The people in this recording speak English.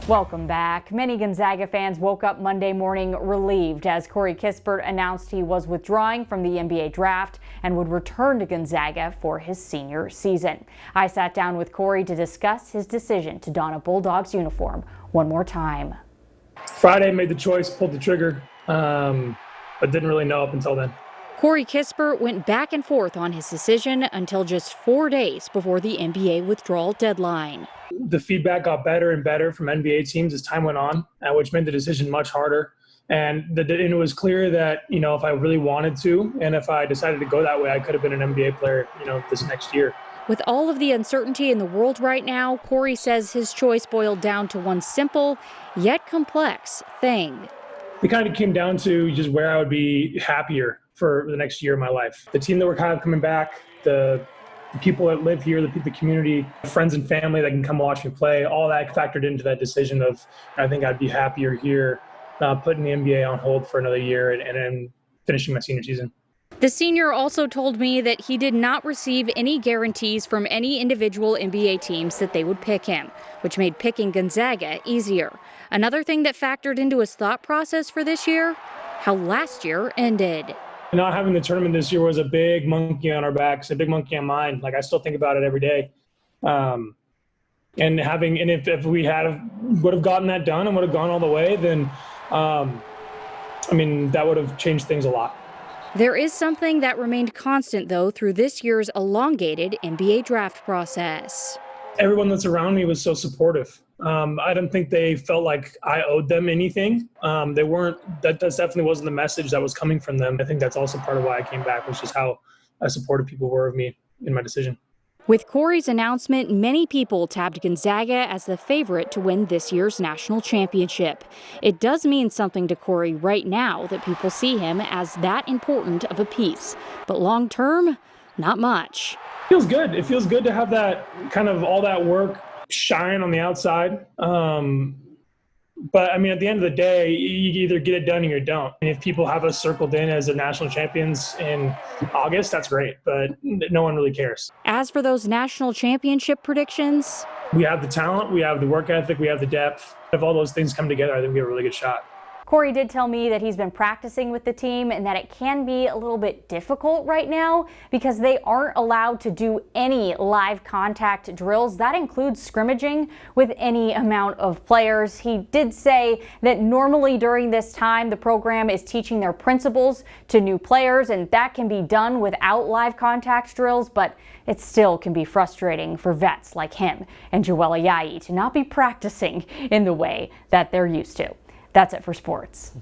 Welcome back. Many Gonzaga fans woke up Monday morning relieved as Corey Kispert announced he was withdrawing from the NBA draft and would return to Gonzaga for his senior season. I sat down with Corey to discuss his decision to don a Bulldogs uniform one more time. Friday, made the choice, pulled the trigger, but didn't really know up until then. Corey Kispert went back and forth on his decision until just 4 days before the NBA withdrawal deadline. The feedback got better and better from NBA teams as time went on, which made the decision much harder. And it was clear that, if I really wanted to, and if I decided to go that way, I could have been an NBA player, this next year. With all of the uncertainty in the world right now, Corey says his choice boiled down to one simple yet complex thing. It kind of came down to just where I would be happier for the next year of my life. The team that we're kind of coming back, the people that live here, the community, friends and family that can come watch me play, all that factored into that decision of I think I'd be happier here, putting the NBA on hold for another year and then finishing my senior season. The senior also told me that he did not receive any guarantees from any individual NBA teams that they would pick him, which made picking Gonzaga easier. Another thing that factored into his thought process for this year, how last year ended. Not having the tournament this year was a big monkey on our backs, a big monkey on mine. I still think about it every day. And if we would have gotten that done and would have gone all the way, then that would have changed things a lot. There is something that remained constant, though, through this year's elongated NBA draft process. Everyone that's around me was so supportive. I don't think they felt like I owed them anything. They weren't. That definitely wasn't the message that was coming from them. I think that's also part of why I came back, was just how supportive people were of me in my decision. With Corey's announcement, many people tabbed Gonzaga as the favorite to win this year's national championship. It does mean something to Corey right now that people see him as that important of a piece. But long term, not much. It feels good. It feels good to have that kind of all that work shine on the outside. But at the end of the day, you either get it done or you don't. And if people have us circled in as the national champions in August, that's great, but no one really cares. As for those national championship predictions, we have the talent, we have the work ethic, we have the depth. If all those things come together, I think we have a really good shot. Corey did tell me that he's been practicing with the team and that it can be a little bit difficult right now because they aren't allowed to do any live contact drills. That includes scrimmaging with any amount of players. He did say that normally during this time, the program is teaching their principles to new players, and that can be done without live contact drills, but it still can be frustrating for vets like him and Joel Ayayi to not be practicing in the way that they're used to. That's it for sports.